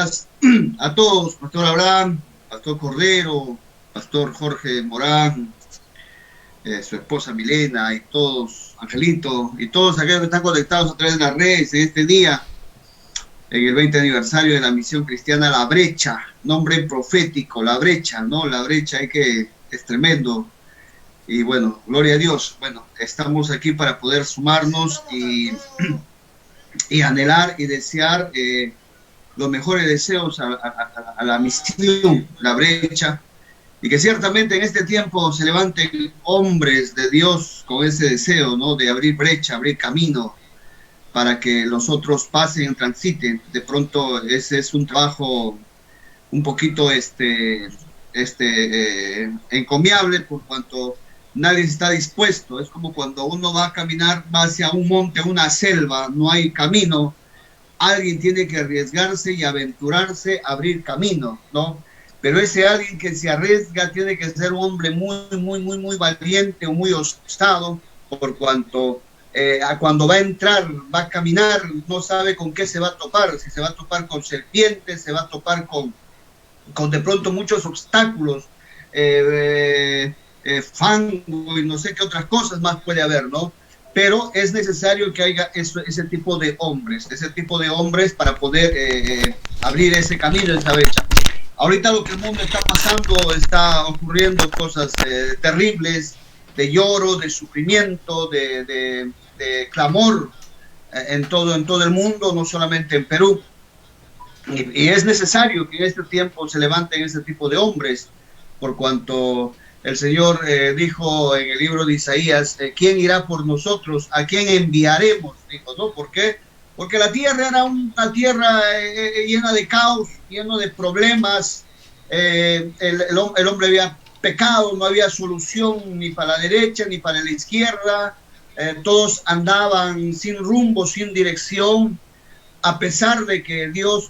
días a todos, Pastor Abraham, Pastor Cordero, Pastor Jorge Morán, su esposa Milena y todos, Angelito, y todos aquellos que están conectados a través de las redes en este día, en el 20 aniversario de la misión cristiana La Brecha, nombre profético, La Brecha, ¿no? La Brecha es tremendo. Y bueno, gloria a Dios. Bueno, estamos aquí para poder sumarnos y anhelar y desear los mejores deseos a la misión, La Brecha, y que ciertamente en este tiempo se levanten hombres de Dios con ese deseo, ¿no? De abrir brecha, abrir camino, para que los otros pasen, transiten. De pronto ese es un trabajo un poquito encomiable, por cuanto nadie está dispuesto. Es como cuando uno va a caminar, va hacia un monte, una selva, no hay camino. Alguien tiene que arriesgarse y aventurarse a abrir camino, ¿no? Pero ese alguien que se arriesga tiene que ser un hombre muy valiente o muy osado, por cuanto cuando va a entrar, va a caminar, no sabe con qué se va a topar, si se va a topar con serpientes, se va a topar con de pronto muchos obstáculos, fango y no sé qué otras cosas más puede haber, ¿no? Pero es necesario que haya ese tipo de hombres para poder abrir ese camino, esa brecha. Ahorita lo que el mundo está pasando, está ocurriendo cosas terribles, de lloro, de sufrimiento, de clamor en todo el mundo, no solamente en Perú. Y es necesario que en este tiempo se levanten ese tipo de hombres, por cuanto el Señor dijo en el libro de Isaías, ¿quién irá por nosotros? ¿A quién enviaremos? Dijo, ¿no? ¿Por qué? Porque la tierra era una tierra llena de caos, lleno de problemas. El hombre había pecado, no había solución ni para la derecha ni para la izquierda. Todos andaban sin rumbo, sin dirección, a pesar de que Dios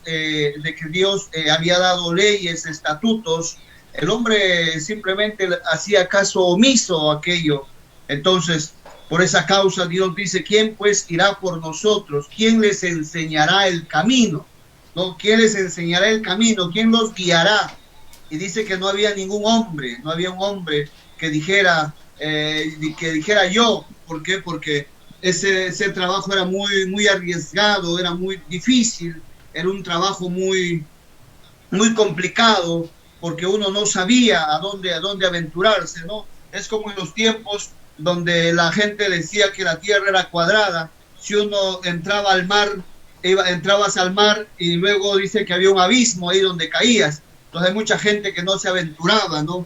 había dado leyes, estatutos. El hombre simplemente hacía caso omiso a aquello. Entonces, por esa causa Dios dice, ¿quién pues irá por nosotros? ¿Quién les enseñará el camino? ¿No? ¿Quién les enseñará el camino? ¿Quién los guiará? Y dice que no había ningún hombre, no había un hombre que dijera yo. ¿Por qué? Porque ese trabajo era muy arriesgado, era muy difícil, era un trabajo muy complicado, porque uno no sabía a dónde aventurarse, ¿no? Es como en los tiempos donde la gente decía que la tierra era cuadrada. Si uno entraba al mar, entrabas al mar y luego dice que había un abismo ahí donde caías. Entonces hay mucha gente que no se aventuraba, ¿no?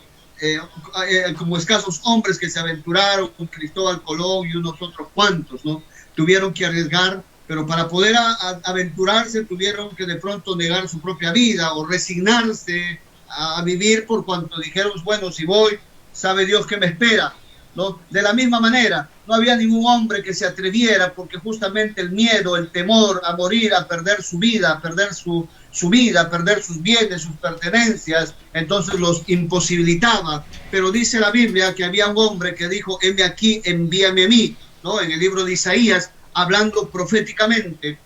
Como escasos hombres que se aventuraron, Cristóbal Colón y unos otros cuantos, ¿no? Tuvieron que arriesgar, pero para poder aventurarse tuvieron que de pronto negar su propia vida o resignarse a vivir, por cuanto dijeron, bueno, si voy, sabe Dios que me espera, ¿no? De la misma manera, no había ningún hombre que se atreviera, porque justamente el miedo, el temor a morir, a perder su vida, a perder su vida, a perder sus bienes, sus pertenencias, entonces los imposibilitaba. Pero dice la Biblia que había un hombre que dijo, heme aquí, envíame a mí, ¿no? En el libro de Isaías, hablando proféticamente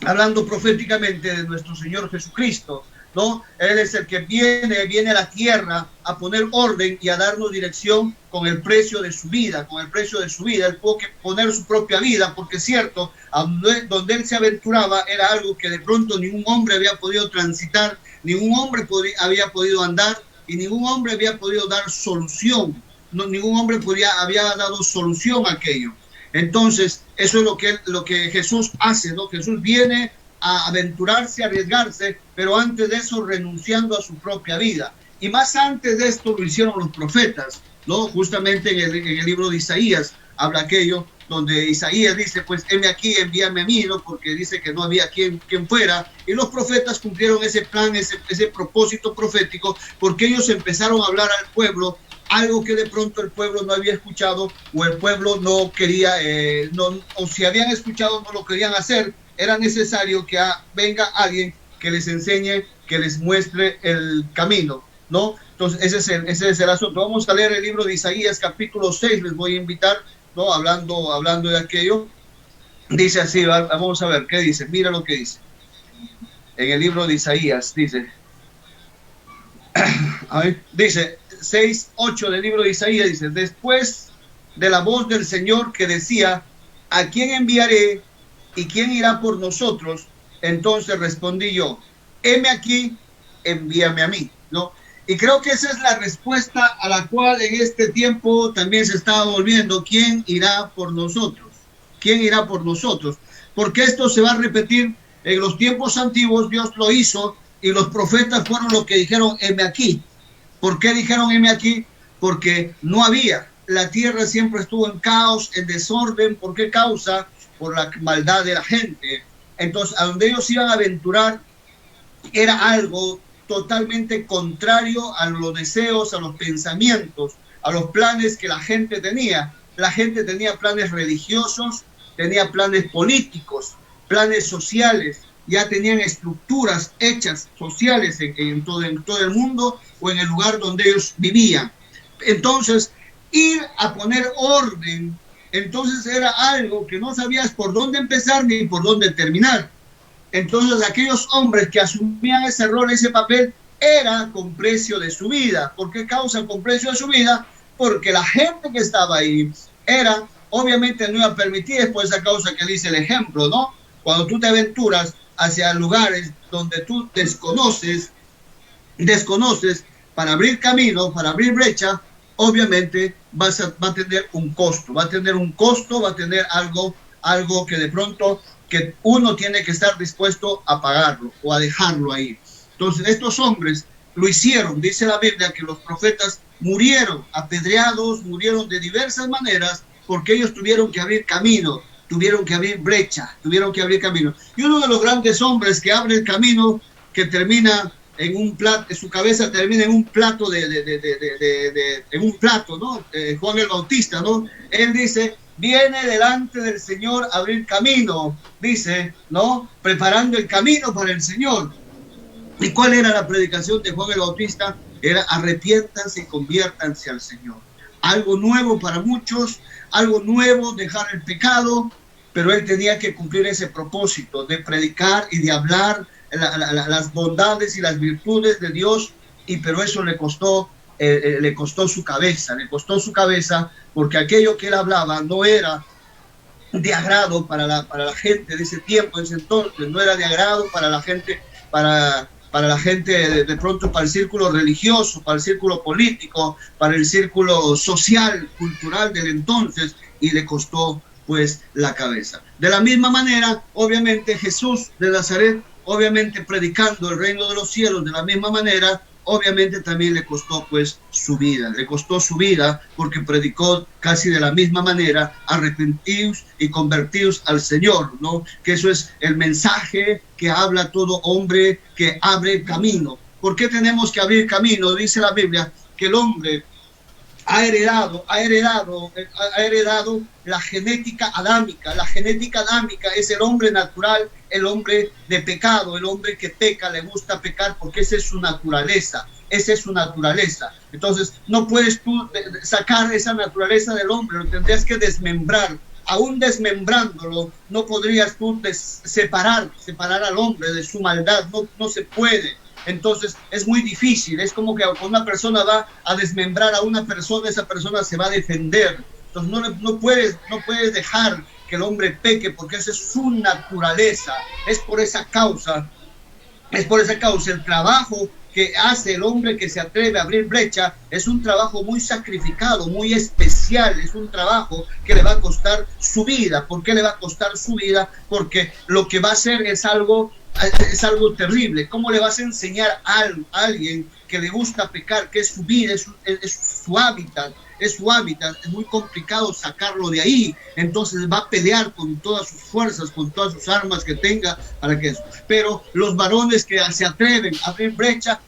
de nuestro Señor Jesucristo, ¿no? Él es el que viene a la tierra a poner orden y a darnos dirección con el precio de su vida, Él tuvo que poner su propia vida, porque es cierto, donde él se aventuraba era algo que de pronto ningún hombre había podido transitar, ningún hombre había podido andar y ningún hombre había podido dar solución, ningún hombre había dado solución a aquello. Entonces, eso es lo que Jesús hace, ¿no? Jesús viene a aventurarse, a arriesgarse, pero antes de eso renunciando a su propia vida. Y más antes de esto lo hicieron los profetas, ¿no? Justamente en el libro de Isaías habla aquello donde Isaías dice, pues heme aquí, envíame a mí, ¿no? Porque dice que no había quien fuera. Y los profetas cumplieron ese plan, ese propósito profético, porque ellos empezaron a hablar al pueblo algo que de pronto el pueblo no había escuchado, o el pueblo no quería, o si habían escuchado no lo querían hacer. Era necesario que venga alguien que les enseñe, que les muestre el camino, ¿no? Entonces ese es el asunto. Vamos a leer el libro de Isaías capítulo 6, les voy a invitar, ¿no? Hablando de aquello. Dice así, vamos a ver qué dice, mira lo que dice. en el libro de Isaías, dice, a ver, dice 6:8 del libro de Isaías, dice, después de la voz del Señor que decía, ¿a quién enviaré y quién irá por nosotros? Entonces respondí yo, heme aquí, envíame a mí, ¿no? Y creo que esa es la respuesta a la cual en este tiempo también se está volviendo, ¿quién irá por nosotros? ¿Quién irá por nosotros? Porque esto se va a repetir en los tiempos antiguos, Dios lo hizo y los profetas fueron los que dijeron, heme aquí. ¿Por qué dijeron heme aquí? Porque no había. La tierra siempre estuvo en caos, en desorden. ¿Por qué causa? Por la maldad de la gente. Entonces, a donde ellos iban a aventurar era algo totalmente contrario a los deseos, a los pensamientos, a los planes que la gente tenía. La gente tenía planes religiosos, tenía planes políticos, planes sociales, ya tenían estructuras hechas sociales en todo el mundo o en el lugar donde ellos vivían. Entonces, ir a poner orden, entonces era algo que no sabías por dónde empezar ni por dónde terminar. Entonces, aquellos hombres que asumían ese rol, ese papel, era con precio de su vida. ¿Por qué causa con precio de su vida? Porque la gente que estaba ahí era, obviamente no iba a permitir, es por esa causa que dice el ejemplo, ¿no? Cuando tú te aventuras hacia lugares donde tú desconoces para abrir camino, para abrir brecha, obviamente va a tener un costo, va a tener algo que de pronto que uno tiene que estar dispuesto a pagarlo o a dejarlo ahí. Entonces estos hombres lo hicieron, dice la Biblia que los profetas murieron apedreados, murieron de diversas maneras porque ellos tuvieron que abrir camino, tuvieron que abrir brecha, tuvieron que abrir camino. Y uno de los grandes hombres que abre el camino, que termina en un plato, su cabeza termina en un plato en un plato, ¿no? Juan el Bautista, ¿no? Él dice, viene delante del Señor a abrir camino, dice, ¿no? Preparando el camino para el Señor. ¿Y cuál era la predicación de Juan el Bautista? Era arrepiéntanse y conviértanse al Señor. Algo nuevo para muchos, algo nuevo, dejar el pecado, pero él tenía que cumplir ese propósito de predicar y de hablar las bondades y las virtudes de Dios, pero eso le costó su cabeza, porque aquello que él hablaba no era de agrado para la gente de ese tiempo, de ese entonces, no era de agrado para la gente, para la gente de pronto, para el círculo religioso, para el círculo político, para el círculo social, cultural del entonces, y le costó pues la cabeza. De la misma manera, obviamente Jesús de Nazaret, obviamente predicando el reino de los cielos de la misma manera, obviamente también le costó pues su vida porque predicó casi de la misma manera, arrepentidos y convertidos al Señor, ¿no? Que eso es el mensaje que habla todo hombre que abre camino. ¿Por qué tenemos que abrir camino? Dice la Biblia que el hombre ha heredado la genética adámica. La genética adámica es el hombre natural, el hombre de pecado, el hombre que peca, le gusta pecar porque esa es su naturaleza. Entonces, no puedes tú sacar esa naturaleza del hombre, lo tendrías que desmembrar. Aún desmembrándolo, no podrías tú separar al hombre de su maldad, no se puede. Entonces es muy difícil, es como que cuando una persona va a desmembrar a una persona, esa persona se va a defender. Entonces no puedes dejar que el hombre peque porque esa es su naturaleza. Es por esa causa el trabajo que hace el hombre que se atreve a abrir brecha es un trabajo muy sacrificado, muy especial, es un trabajo que le va a costar su vida. ¿Por qué le va a costar su vida? Porque lo que va a hacer es algo terrible. ¿Cómo le vas a enseñar a alguien que le gusta pecar, que es su vida, es su hábitat? Es muy complicado sacarlo de ahí. Entonces va a pelear con todas sus fuerzas, con todas sus armas que tenga para que eso. Pero los varones que se atreven a abrir brecha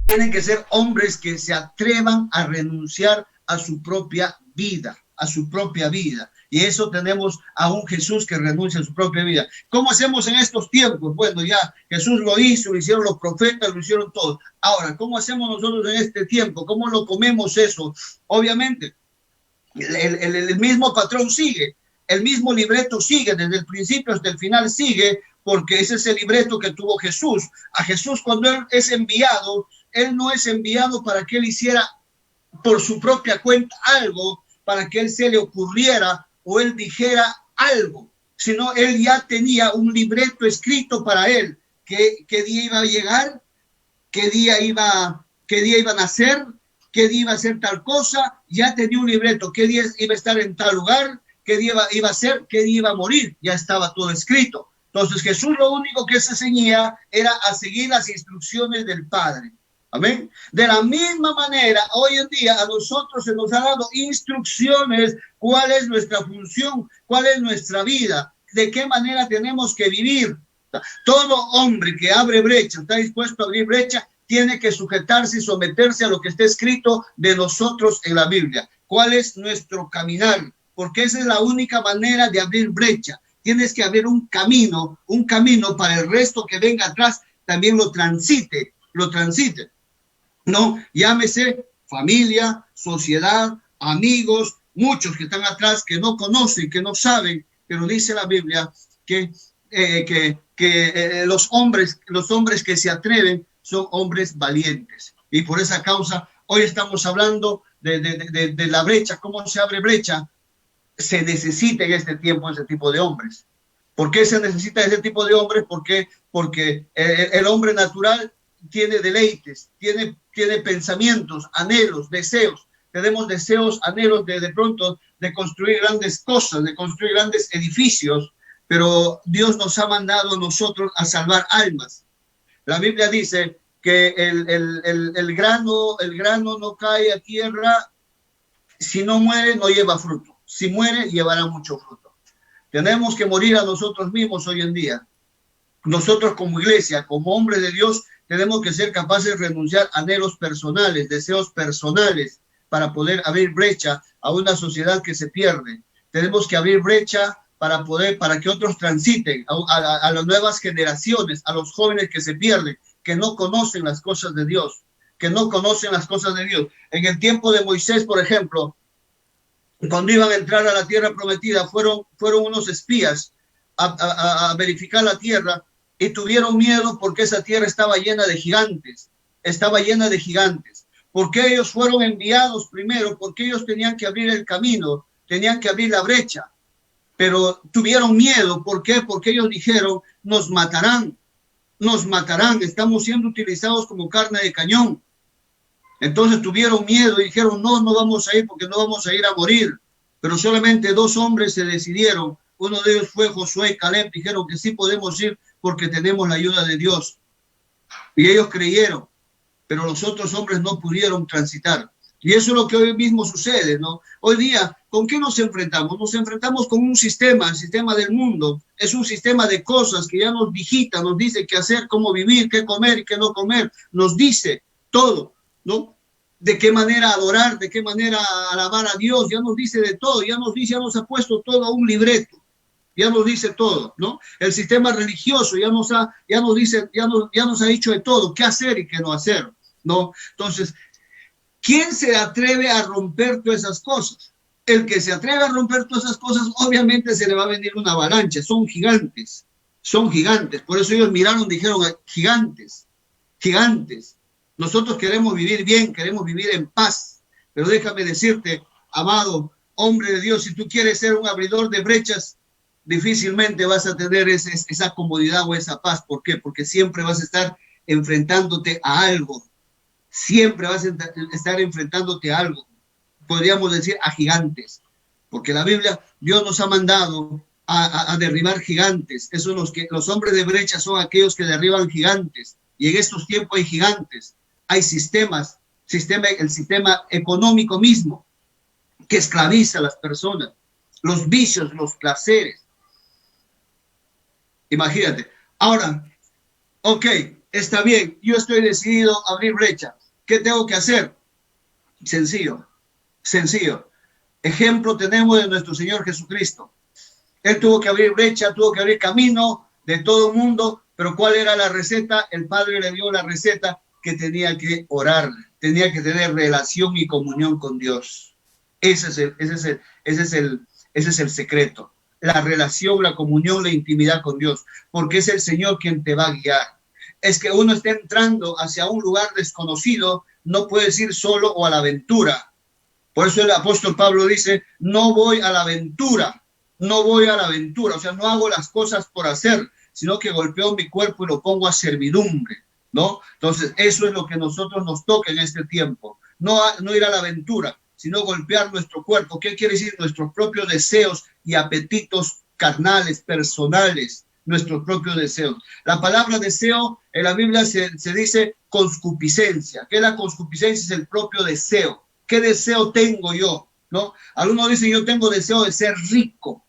tienen que ser hombres que se atrevan a renunciar a su propia vida. Y eso tenemos a un Jesús que renuncia a su propia vida. ¿Cómo hacemos en estos tiempos? Bueno, ya Jesús lo hizo, lo hicieron los profetas, lo hicieron todos. Ahora, ¿cómo hacemos nosotros en este tiempo? ¿Cómo lo comemos eso? Obviamente, el mismo patrón sigue, el mismo libreto sigue, desde el principio hasta el final sigue, porque ese es el libreto que tuvo Jesús. A Jesús, cuando Él es enviado, Él no es enviado para que Él hiciera por su propia cuenta algo, para que Él se le ocurriera o Él dijera algo, sino Él ya tenía un libreto escrito para Él, qué día iba a llegar, qué día iba a nacer, qué día iba a hacer tal cosa, ya tenía un libreto, qué día iba a estar en tal lugar, qué día iba a ser, qué día iba a morir, ya estaba todo escrito. Entonces Jesús lo único que se ceñía era a seguir las instrucciones del Padre. Amén. De la misma manera, hoy en día a nosotros se nos ha dado instrucciones, cuál es nuestra función, cuál es nuestra vida, de qué manera tenemos que vivir. Todo hombre que abre brecha, está dispuesto a abrir brecha, tiene que sujetarse y someterse a lo que está escrito de nosotros en la Biblia. ¿Cuál es nuestro caminar? Porque esa es la única manera de abrir brecha. Tienes que abrir un camino para el resto que venga atrás también lo transite. No, llámese familia, sociedad, amigos, muchos que están atrás que no conocen, que no saben, pero dice la Biblia que los hombres que se atreven son hombres valientes. Y por esa causa, hoy estamos hablando de la brecha, cómo se abre brecha. Se necesita en este tiempo ese tipo de hombres. ¿Por qué se necesita ese tipo de hombres? Porque el hombre natural tiene deleites, tiene pensamientos, anhelos, deseos. Tenemos deseos, anhelos de pronto de construir grandes cosas, de construir grandes edificios, pero Dios nos ha mandado a nosotros a salvar almas. La Biblia dice que el grano no cae a tierra, si no muere no lleva fruto, si muere llevará mucho fruto. Tenemos que morir a nosotros mismos hoy en día. Nosotros como iglesia, como hombres de Dios, tenemos que ser capaces de renunciar a anhelos personales, deseos personales, para poder abrir brecha a una sociedad que se pierde. Tenemos que abrir brecha para que otros transiten, a las nuevas generaciones, a los jóvenes que se pierden, que no conocen las cosas de Dios, En el tiempo de Moisés, por ejemplo, cuando iban a entrar a la tierra prometida, fueron unos espías a verificar la tierra y tuvieron miedo porque esa tierra estaba llena de gigantes. Porque ellos fueron enviados primero, porque ellos tenían que abrir el camino, tenían que abrir la brecha. Pero tuvieron miedo. ¿Por qué? Porque ellos dijeron, nos matarán, estamos siendo utilizados como carne de cañón. Entonces tuvieron miedo y dijeron, no vamos a ir porque no vamos a ir a morir. Pero solamente 2 hombres se decidieron. Uno de ellos fue Josué y Caleb. Dijeron que sí podemos ir porque tenemos la ayuda de Dios. Y ellos creyeron, pero los otros hombres no pudieron transitar. Y eso es lo que hoy mismo sucede, ¿no? Hoy día, ¿con qué nos enfrentamos? Nos enfrentamos con un sistema, el sistema del mundo. Es un sistema de cosas que ya nos digita, nos dice qué hacer, cómo vivir, qué comer y qué no comer. Nos dice todo, ¿no? De qué manera adorar, de qué manera alabar a Dios. Ya nos dice de todo, ya nos ha puesto todo a un libreto. Ya nos dice todo, ¿no? El sistema religioso ya nos ha dicho de todo, qué hacer y qué no hacer, ¿no? Entonces, ¿quién se atreve a romper todas esas cosas? El que se atreve a romper todas esas cosas, obviamente se le va a venir una avalancha. Son gigantes. Por eso ellos miraron, dijeron, gigantes. Nosotros queremos vivir bien, queremos vivir en paz. Pero déjame decirte, amado hombre de Dios, si tú quieres ser un abridor de brechas, difícilmente vas a tener esa comodidad o esa paz. ¿Por qué? Porque siempre vas a estar enfrentándote a algo. Podríamos decir a gigantes, porque la Biblia, Dios nos ha mandado a derribar gigantes. Los hombres de brecha son aquellos que derriban gigantes, y en estos tiempos hay gigantes, hay el sistema económico mismo, que esclaviza a las personas, los vicios, los placeres. Imagínate. Ahora, ok, está bien, yo estoy decidido a abrir brecha. ¿Qué tengo que hacer? Sencillo. Ejemplo tenemos de nuestro Señor Jesucristo. Él tuvo que abrir brecha, tuvo que abrir camino de todo el mundo, pero ¿cuál era la receta? El Padre le dio la receta, que tenía que orar, tenía que tener relación y comunión con Dios. Ese es el secreto. la relación, la comunión, la intimidad con Dios, porque es el Señor quien te va a guiar. Es que uno está entrando hacia un lugar desconocido, no puedes ir solo o a la aventura. Por eso el apóstol Pablo dice, no voy a la aventura, no voy a la aventura, o sea, no hago las cosas por hacer, sino que golpeo mi cuerpo y lo pongo a servidumbre, ¿no? Entonces, eso es lo que a nosotros nos toca en este tiempo, no ir a la aventura, sino golpear nuestro cuerpo. ¿Qué quiere decir? Nuestros propios deseos y apetitos carnales, personales, nuestros propios deseos. La palabra deseo en la Biblia se dice concupiscencia. ¿Qué es la concupiscencia? Es el propio deseo. ¿Qué deseo tengo yo? ¿No? Algunos dicen, yo tengo deseo de ser rico.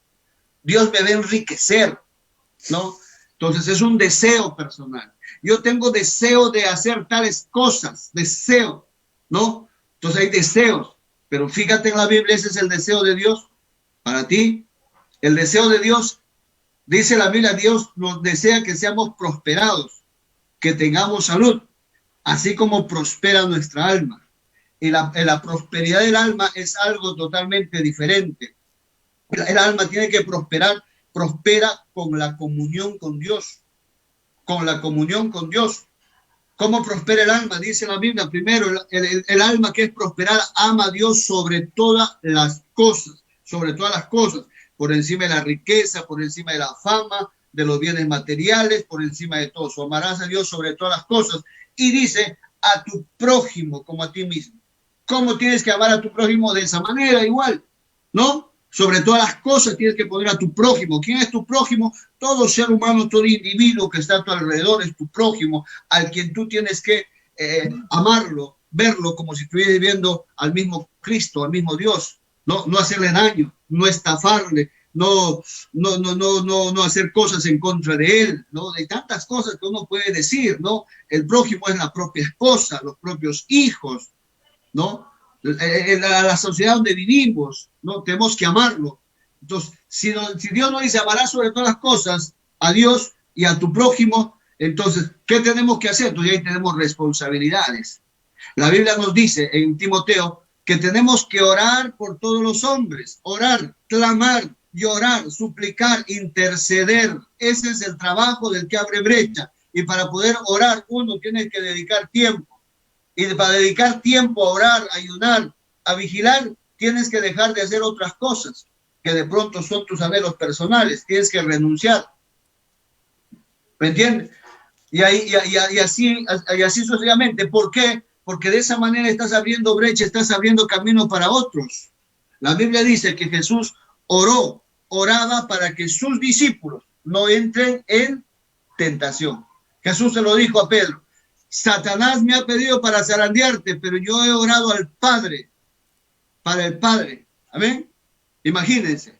Dios me va a enriquecer, ¿no? Entonces es un deseo personal. Yo tengo deseo de hacer tales cosas, deseo, ¿no? Entonces hay deseos, pero fíjate en la Biblia, ese es el deseo de Dios para ti. El deseo de Dios, dice la Biblia, Dios nos desea que seamos prosperados, que tengamos salud, así como prospera nuestra alma. Y la prosperidad del alma es algo totalmente diferente. El alma tiene que prosperar, prospera con la comunión con Dios, con la comunión con Dios. ¿Cómo prospera el alma? Dice la Biblia, primero, el alma que es prosperada ama a Dios sobre todas las cosas, por encima de la riqueza, por encima de la fama, de los bienes materiales, por encima de todo. Amarás a Dios sobre todas las cosas. Y dice, a tu prójimo como a ti mismo. ¿Cómo tienes que amar a tu prójimo? De esa manera, igual, ¿no? Sobre todas las cosas tienes que poner a tu prójimo. ¿Quién es tu prójimo? Todo ser humano, todo individuo que está a tu alrededor es tu prójimo, al quien tú tienes que amarlo, verlo como si estuvieras viendo al mismo Cristo, al mismo Dios. No hacerle daño, no estafarle, no hacer cosas en contra de él, ¿no? Hay tantas cosas que uno puede decir, ¿no? El prójimo es la propia esposa, los propios hijos, ¿no? La sociedad donde vivimos, ¿no? Tenemos que amarlo. Entonces, si Dios nos dice amarás sobre todas las cosas a Dios y a tu prójimo, entonces, ¿qué tenemos que hacer? Entonces ahí tenemos responsabilidades. La Biblia nos dice en Timoteo que tenemos que orar por todos los hombres, orar, clamar, llorar, suplicar, interceder. Ese es el trabajo del que abre brecha. Y para poder orar, uno tiene que dedicar tiempo. Y para dedicar tiempo a orar, a ayunar, a vigilar, tienes que dejar de hacer otras cosas que de pronto son tus anhelos personales. Tienes que renunciar. ¿Me entiendes? Y así sucesivamente. ¿Por qué? Porque de esa manera estás abriendo brecha, estás abriendo camino para otros. La Biblia dice que Jesús oraba para que sus discípulos no entren en tentación. Jesús se lo dijo a Pedro. Satanás me ha pedido para zarandearte, pero yo he orado al Padre, para el Padre. Amén. Imagínense.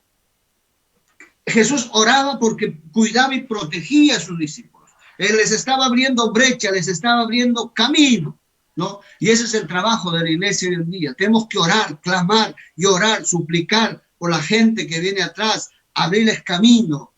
Jesús oraba porque cuidaba y protegía a sus discípulos. Él les estaba abriendo brecha, les estaba abriendo camino, ¿no? Y ese es el trabajo de la iglesia hoy en día. Tenemos que orar, clamar, llorar, suplicar por la gente que viene atrás, abrirles camino,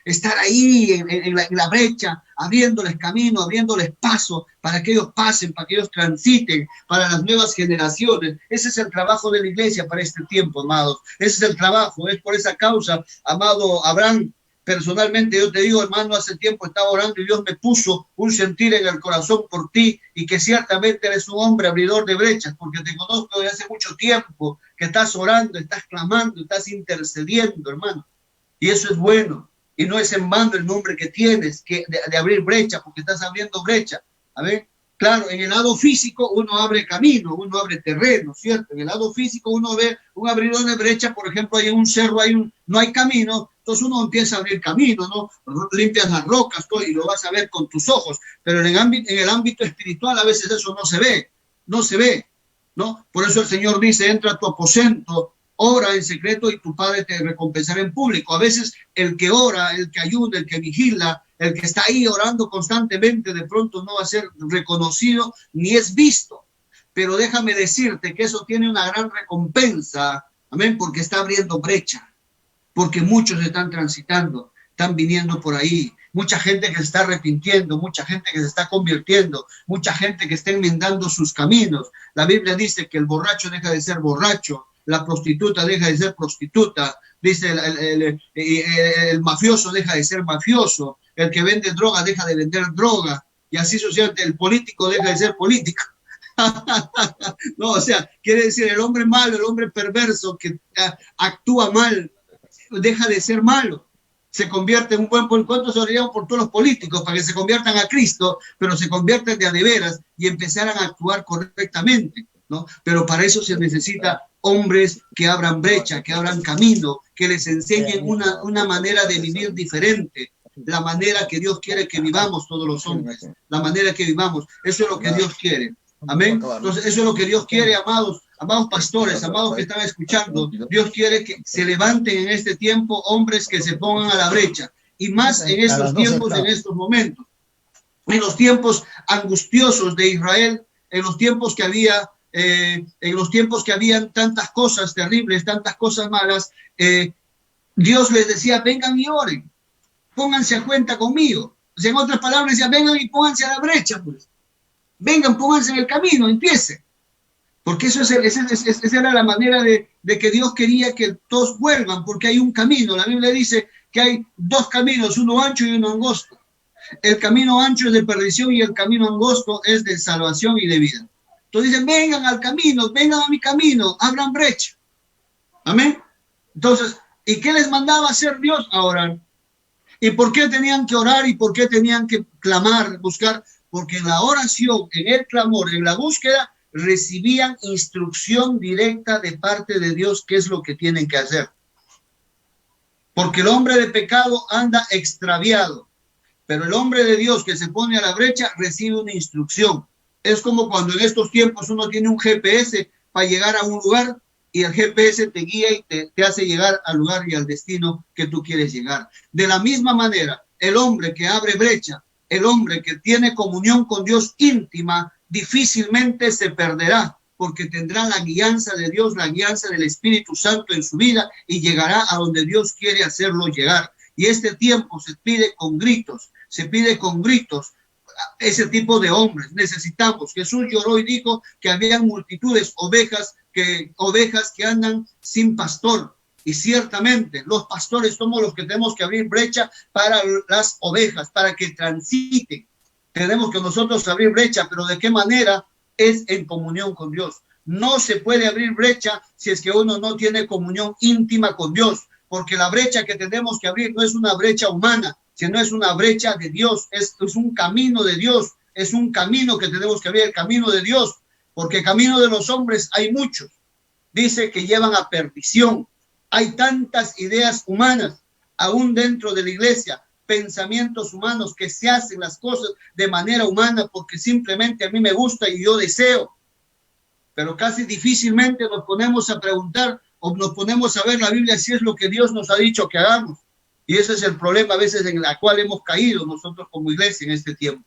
estar ahí en la brecha, abriéndoles camino, abriéndoles paso para que ellos pasen, para que ellos transiten, para las nuevas generaciones. Ese es el trabajo de la iglesia para este tiempo, amados. Ese es el trabajo, es por esa causa, amado Abraham. Personalmente yo te digo, hermano, hace tiempo estaba orando y Dios me puso un sentir en el corazón por ti y que ciertamente eres un hombre abridor de brechas, porque te conozco desde hace mucho tiempo, que estás orando, estás clamando, estás intercediendo, hermano. Y eso es bueno. Y no es en vano el nombre que tienes de abrir brecha, porque estás abriendo brecha. A ver, claro, en el lado físico uno abre camino, uno abre terreno, ¿cierto? En el lado físico uno ve un abridor de brecha, por ejemplo, hay en un cerro, no hay camino, entonces uno empieza a abrir camino, ¿no? Limpias las rocas, todo, y lo vas a ver con tus ojos. Pero en el ámbito espiritual a veces eso no se ve, ¿no? Por eso el Señor dice, entra a tu aposento, ora en secreto y tu Padre te recompensará en público. A veces el que ora, el que ayuda, el que vigila, el que está ahí orando constantemente, de pronto no va a ser reconocido ni es visto. Pero déjame decirte que eso tiene una gran recompensa, amén, porque está abriendo brecha, porque muchos están transitando, están viniendo por ahí. Mucha gente que se está arrepintiendo, mucha gente que se está convirtiendo, mucha gente que está enmendando sus caminos. La Biblia dice que el borracho deja de ser borracho, la prostituta deja de ser prostituta, dice el mafioso deja de ser mafioso, el que vende droga deja de vender droga, y así sucesivamente, el político deja de ser político. No, o sea, quiere decir, el hombre malo, el hombre perverso que actúa mal, deja de ser malo, se convierte en un buen. ¿Por cuánto se orarían por todos los políticos para que se conviertan a Cristo, pero se conviertan de a de veras y empezaran a actuar correctamente, ¿no? Pero para eso se necesita hombres que abran brecha, que abran camino, que les enseñen una manera de vivir diferente, la manera que Dios quiere que vivamos todos los hombres, la manera que vivamos. Eso es lo que Dios quiere. Amén. Entonces, eso es lo que Dios quiere, amados pastores, amados que están escuchando. Dios quiere que se levanten en este tiempo hombres que se pongan a la brecha, y más en estos tiempos, en estos momentos, en los tiempos angustiosos de Israel, en los tiempos que habían tantas cosas terribles, tantas cosas malas. Dios les decía: vengan y oren, pónganse a cuenta conmigo. O sea, en otras palabras, decía: vengan y pónganse a la brecha, pues. Vengan, pónganse en el camino, empiecen. Porque esa era la manera de que Dios quería que todos vuelvan, porque hay un camino. La Biblia dice que hay dos caminos, uno ancho y uno angosto. El camino ancho es de perdición y el camino angosto es de salvación y de vida. Entonces dicen: vengan al camino, vengan a mi camino, abran brecha. Amén. Entonces, ¿y qué les mandaba hacer Dios? A orar. ¿Y por qué tenían que orar y por qué tenían que clamar, buscar? Porque en la oración, en el clamor, en la búsqueda, recibían instrucción directa de parte de Dios qué es lo que tienen que hacer. Porque el hombre de pecado anda extraviado, pero el hombre de Dios que se pone a la brecha recibe una instrucción. Es como cuando en estos tiempos uno tiene un GPS para llegar a un lugar, y el GPS te guía y te hace llegar al lugar y al destino que tú quieres llegar. De la misma manera, el hombre que abre brecha, el hombre que tiene comunión con Dios íntima, difícilmente se perderá, porque tendrá la guianza de Dios, la guianza del Espíritu Santo en su vida, y llegará a donde Dios quiere hacerlo llegar. Y este tiempo se pide con gritos ese tipo de hombres. Necesitamos. Jesús lloró y dijo que había multitudes, ovejas que andan sin pastor. Y ciertamente los pastores somos los que tenemos que abrir brecha para las ovejas, para que transiten. Tenemos que nosotros abrir brecha, pero ¿de qué manera? Es en comunión con Dios. No se puede abrir brecha si es que uno no tiene comunión íntima con Dios, porque la brecha que tenemos que abrir no es una brecha humana, sino es una brecha de Dios, es un camino de Dios, es un camino que tenemos que abrir, el camino de Dios, porque camino de los hombres hay muchos. Dice que llevan a perdición. Hay tantas ideas humanas, aún dentro de la iglesia, pensamientos humanos, que se hacen las cosas de manera humana porque simplemente a mí me gusta y yo deseo. Pero casi difícilmente nos ponemos a preguntar o nos ponemos a ver la Biblia si es lo que Dios nos ha dicho que hagamos. Y ese es el problema a veces en la cual hemos caído nosotros como iglesia en este tiempo.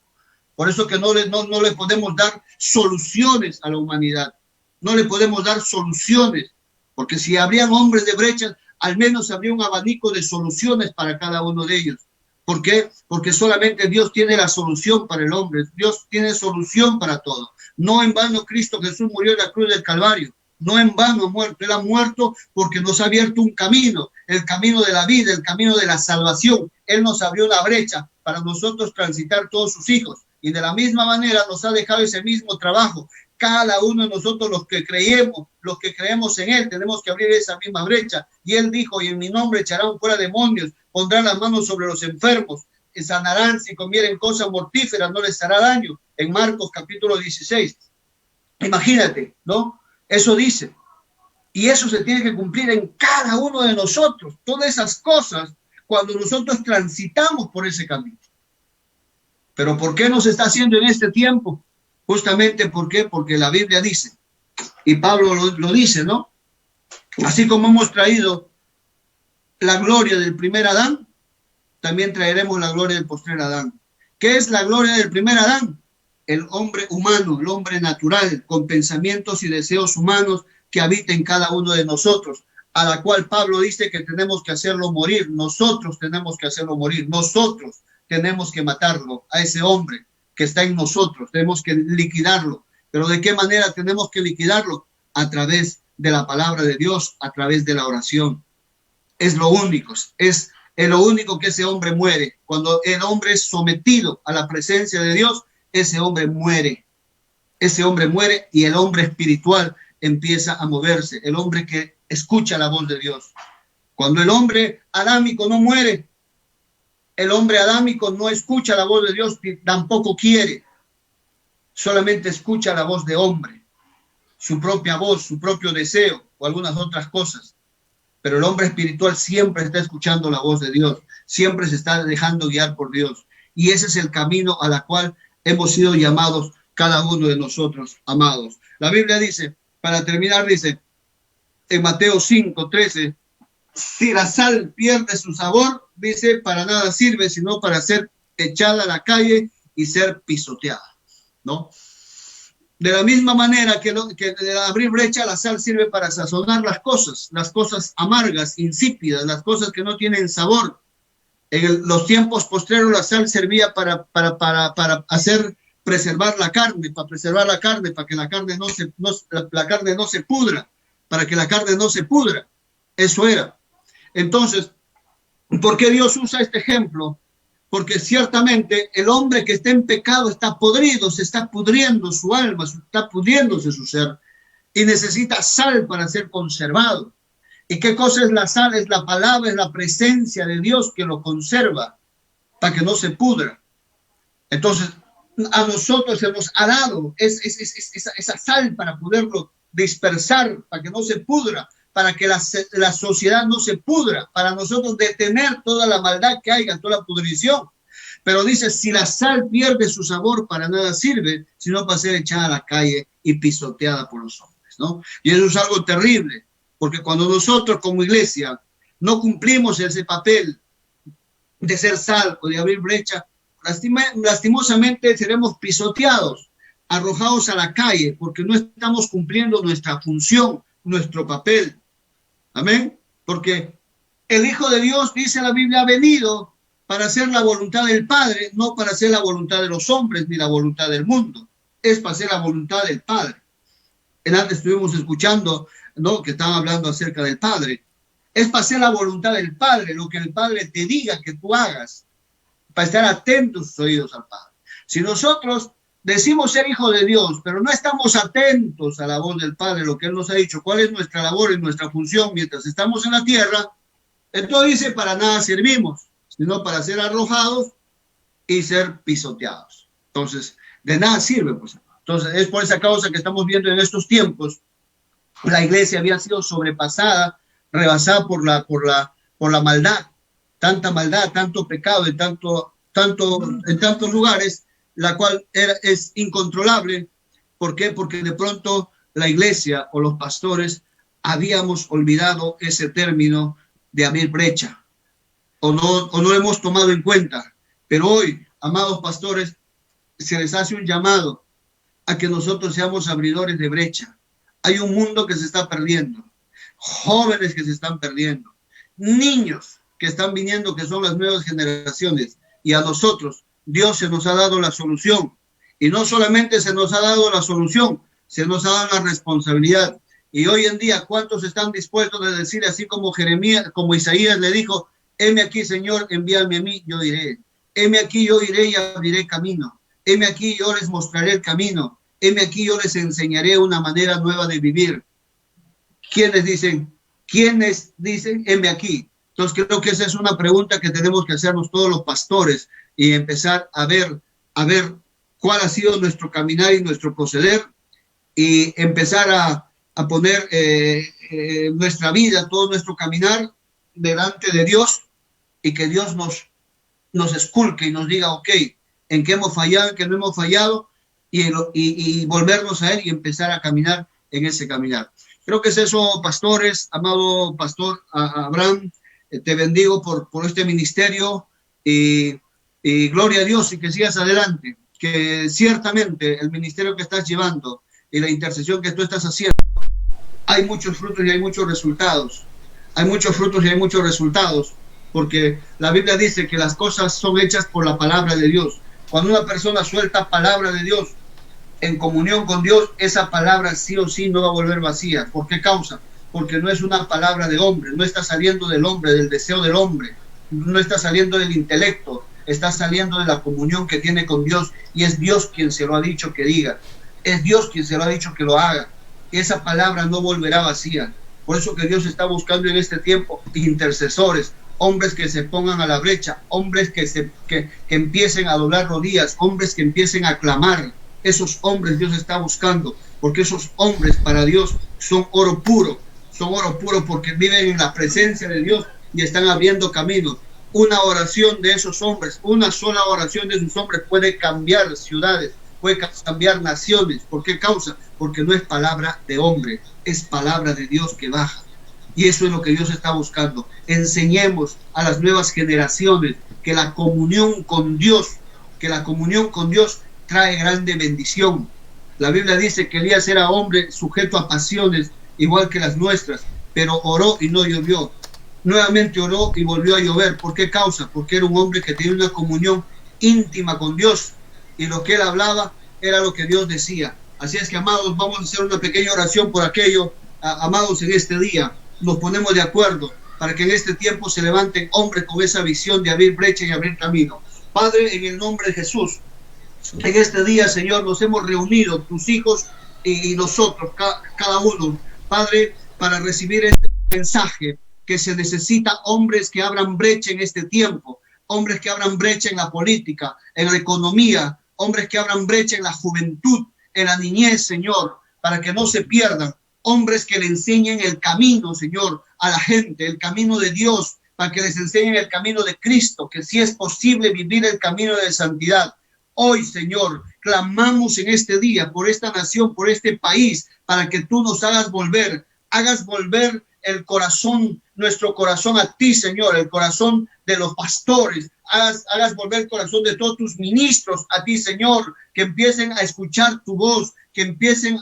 Por eso que no le podemos dar soluciones a la humanidad. No le podemos dar soluciones. Porque si habrían hombres de brecha, al menos habría un abanico de soluciones para cada uno de ellos. ¿Por qué? Porque solamente Dios tiene la solución para el hombre. Dios tiene solución para todo. No en vano Cristo Jesús murió en la cruz del Calvario. No en vano ha muerto. Él ha muerto porque nos ha abierto un camino, el camino de la vida, el camino de la salvación. Él nos abrió la brecha para nosotros transitar todos sus hijos. Y de la misma manera nos ha dejado ese mismo trabajo. Cada uno de nosotros, los que creemos en Él, tenemos que abrir esa misma brecha. Y Él dijo: y en mi nombre echarán fuera demonios, pondrán las manos sobre los enfermos, sanarán, si comieren cosas mortíferas, no les hará daño. En Marcos capítulo 16. Imagínate, ¿no? Eso dice. Y eso se tiene que cumplir en cada uno de nosotros. Todas esas cosas, cuando nosotros transitamos por ese camino. Pero ¿por qué no se está haciendo en este tiempo? Justamente, ¿por qué? Porque la Biblia dice, y Pablo lo dice, ¿no? Así como hemos traído la gloria del primer Adán, también traeremos la gloria del postrer Adán. ¿Qué es la gloria del primer Adán? El hombre humano, el hombre natural, con pensamientos y deseos humanos que habita en cada uno de nosotros, a la cual Pablo dice que tenemos que hacerlo morir. Nosotros tenemos que hacerlo morir. Nosotros tenemos que matarlo, a ese hombre que está en nosotros. Tenemos que liquidarlo. ¿Pero de qué manera tenemos que liquidarlo? A través de la palabra de Dios, a través de la oración. Es lo único, es lo único que ese hombre muere. Cuando el hombre es sometido a la presencia de Dios, ese hombre muere. Ese hombre muere y el hombre espiritual empieza a moverse, el hombre que escucha la voz de Dios. Cuando el hombre adámico no muere, el hombre adámico no escucha la voz de Dios, tampoco quiere, solamente escucha la voz de hombre, su propia voz, su propio deseo o algunas otras cosas. Pero el hombre espiritual siempre está escuchando la voz de Dios, siempre se está dejando guiar por Dios. Y ese es el camino a la cual hemos sido llamados cada uno de nosotros, amados. La Biblia dice, para terminar, dice en Mateo 5:13, si la sal pierde su sabor, dice, para nada sirve, sino para ser echada a la calle y ser pisoteada, ¿no? De la misma manera que abrir brecha, la sal sirve para sazonar las cosas amargas, insípidas, las cosas que no tienen sabor. En los tiempos postreros la sal servía para preservar la carne, para que la carne no se pudra, para que la carne no se pudra. Eso era. Entonces, ¿por qué Dios usa este ejemplo? Porque ciertamente el hombre que está en pecado está podrido, se está pudriendo su alma, está pudriéndose su ser y necesita sal para ser conservado. ¿Y qué cosa es la sal? Es la palabra, es la presencia de Dios que lo conserva para que no se pudra. Entonces, a nosotros se nos ha dado esa sal para poderlo dispersar, para que no se pudra, para que la sociedad no se pudra, para nosotros detener toda la maldad que haya, toda la pudrición. Pero dice, si la sal pierde su sabor, para nada sirve, sino para ser echada a la calle y pisoteada por los hombres, ¿no? Y eso es algo terrible, porque cuando nosotros como iglesia no cumplimos ese papel de ser sal o de abrir brecha, lastimosamente seremos pisoteados, arrojados a la calle, porque no estamos cumpliendo nuestra función, nuestro papel. Amén. Porque el Hijo de Dios, dice la Biblia, ha venido para hacer la voluntad del Padre, no para hacer la voluntad de los hombres ni la voluntad del mundo. Es para hacer la voluntad del Padre. Antes estuvimos escuchando, ¿no?, que estaban hablando acerca del Padre. Es para hacer la voluntad del Padre, lo que el Padre te diga que tú hagas, para estar atentos sus oídos al Padre. Si nosotros decimos ser hijos de Dios, pero no estamos atentos a la voz del Padre, lo que Él nos ha dicho, cuál es nuestra labor y nuestra función mientras estamos en la tierra, entonces dice, para nada servimos, sino para ser arrojados y ser pisoteados. Entonces, de nada sirve, pues. Entonces, es por esa causa que estamos viendo en estos tiempos, la iglesia había sido sobrepasada, rebasada por la maldad, tanta maldad, tanto pecado en tantos lugares, la cual es incontrolable. ¿Por qué? Porque de pronto la iglesia o los pastores habíamos olvidado ese término de abrir brecha, o no hemos tomado en cuenta. Pero hoy, amados pastores, se les hace un llamado a que nosotros seamos abridores de brecha. Hay un mundo que se está perdiendo, jóvenes que se están perdiendo, niños que están viniendo, que son las nuevas generaciones, y a nosotros Dios se nos ha dado la solución. Y no solamente se nos ha dado la solución, se nos ha dado la responsabilidad. Y hoy en día, ¿cuántos están dispuestos a decir, así como Jeremías, como Isaías le dijo, heme aquí, Señor, envíame a mí, yo iré. Heme aquí, yo iré y abriré camino. Heme aquí, yo les mostraré el camino. Heme aquí, yo les enseñaré una manera nueva de vivir. ¿Quiénes dicen? Heme aquí? Entonces creo que esa es una pregunta que tenemos que hacernos todos los pastores y empezar a ver cuál ha sido nuestro caminar y nuestro proceder, y empezar a poner nuestra vida, todo nuestro caminar delante de Dios, y que Dios nos esculque y nos diga, ok, en qué hemos fallado, en qué no hemos fallado, y volvernos a Él y empezar a caminar en ese caminar. Creo que es eso, pastores, amado pastor Abraham, te bendigo por este ministerio, y gloria a Dios, y que sigas adelante, que ciertamente el ministerio que estás llevando y la intercesión que tú estás haciendo, hay muchos frutos y hay muchos resultados. Hay muchos frutos y hay muchos resultados, porque la Biblia dice que las cosas son hechas por la palabra de Dios. Cuando una persona suelta palabra de Dios, en comunión con Dios, esa palabra sí o sí no va a volver vacía. ¿Por qué causa? Porque no es una palabra de hombre, no está saliendo del hombre, del deseo del hombre, no está saliendo del intelecto, está saliendo de la comunión que tiene con Dios, y es Dios quien se lo ha dicho que diga, es Dios quien se lo ha dicho que lo haga. Esa palabra no volverá vacía. Por eso que Dios está buscando en este tiempo intercesores, hombres que se pongan a la brecha, hombres que empiecen a doblar rodillas, hombres que empiecen a clamar. Esos hombres Dios está buscando, porque esos hombres para Dios son oro puro porque viven en la presencia de Dios y están abriendo caminos. Una oración de esos hombres, una sola oración de esos hombres puede cambiar ciudades, puede cambiar naciones. ¿Por qué causa? Porque no es palabra de hombre, es palabra de Dios que baja. Y eso es lo que Dios está buscando. Enseñemos a las nuevas generaciones que la comunión con Dios, trae grande bendición. La Biblia dice que Elías era hombre sujeto a pasiones igual que las nuestras, pero oró y no llovió. Nuevamente oró y volvió a llover. ¿Por qué causa? Porque era un hombre que tenía una comunión íntima con Dios, y lo que él hablaba era lo que Dios decía. Así es que, amados, vamos a hacer una pequeña oración por aquello. Amados, en este día nos ponemos de acuerdo para que en este tiempo se levanten hombres con esa visión de abrir brecha y abrir camino. Padre, en el nombre de Jesús, en este día, Señor, nos hemos reunido, tus hijos y nosotros, cada uno, Padre, para recibir este mensaje, que se necesita hombres que abran brecha en este tiempo, hombres que abran brecha en la política, en la economía, hombres que abran brecha en la juventud, en la niñez, Señor, para que no se pierdan, hombres que le enseñen el camino, Señor, a la gente, el camino de Dios, para que les enseñen el camino de Cristo, que sí es posible vivir el camino de santidad. Hoy, Señor, clamamos en este día por esta nación, por este país, para que tú nos hagas volver el corazón, nuestro corazón a ti, Señor, el corazón de los pastores, hagas volver el corazón de todos tus ministros a ti, Señor, que empiecen a escuchar tu voz, que empiecen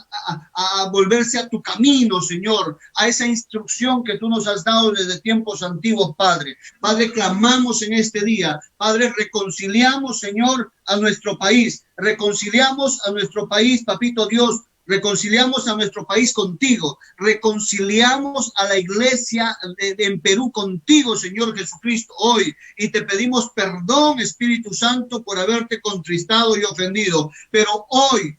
a volverse a tu camino, Señor, a esa instrucción que tú nos has dado desde tiempos antiguos, Padre. Padre, clamamos en este día, Padre, reconciliamos, Señor, a nuestro país, Papito Dios, reconciliamos a nuestro país contigo, reconciliamos a la iglesia en Perú contigo, Señor Jesucristo, hoy, y te pedimos perdón, Espíritu Santo, por haberte contristado y ofendido, pero hoy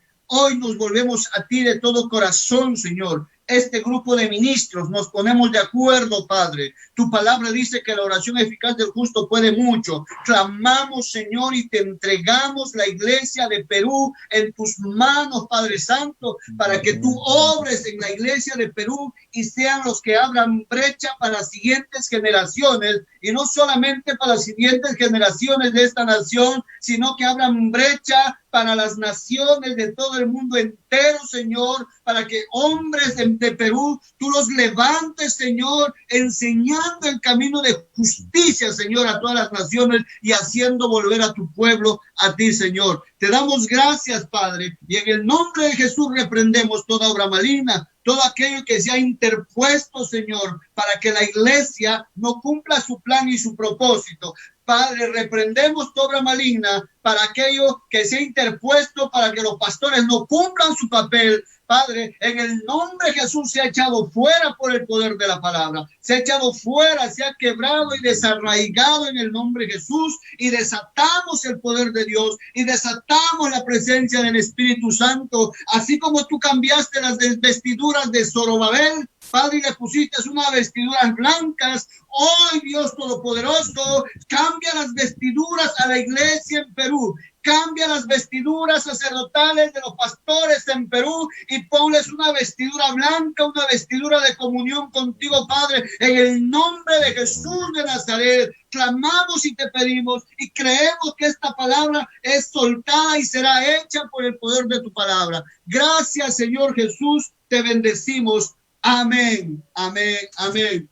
nos volvemos a ti de todo corazón, Señor. Este grupo de ministros nos ponemos de acuerdo, Padre. Tu palabra dice que la oración eficaz del justo puede mucho. Clamamos, Señor, y te entregamos la iglesia de Perú en tus manos, Padre Santo, para que tú obres en la iglesia de Perú y sean los que abran brecha para las siguientes generaciones, y no solamente para las siguientes generaciones de esta nación, sino que abran brecha para las naciones de todo el mundo entero, Señor, para que hombres de Perú, tú los levantes, Señor, enseñando el camino de justicia, Señor, a todas las naciones y haciendo volver a tu pueblo a ti, Señor. Te damos gracias, Padre, y en el nombre de Jesús reprendemos toda obra maligna, todo aquello que se ha interpuesto, Señor, para que la iglesia no cumpla su plan y su propósito. Padre, reprendemos toda obra maligna para aquello que se ha interpuesto para que los pastores no cumplan su papel. Padre, en el nombre de Jesús se ha echado fuera por el poder de la palabra. Se ha echado fuera, se ha quebrado y desarraigado en el nombre de Jesús, y desatamos el poder de Dios y desatamos la presencia del Espíritu Santo. Así como tú cambiaste las vestiduras de Zorobabel, Padre, y le pusiste unas vestiduras blancas, hoy Dios Todopoderoso cambia las vestiduras a la iglesia en Perú. Cambia las vestiduras sacerdotales de los pastores en Perú y ponles una vestidura blanca, una vestidura de comunión contigo, Padre, en el nombre de Jesús de Nazaret. Clamamos y te pedimos y creemos que esta palabra es soltada y será hecha por el poder de tu palabra. Gracias, Señor Jesús, te bendecimos. Amén, amén, amén.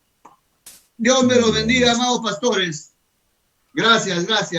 Dios me los bendiga, amados pastores. Gracias, gracias.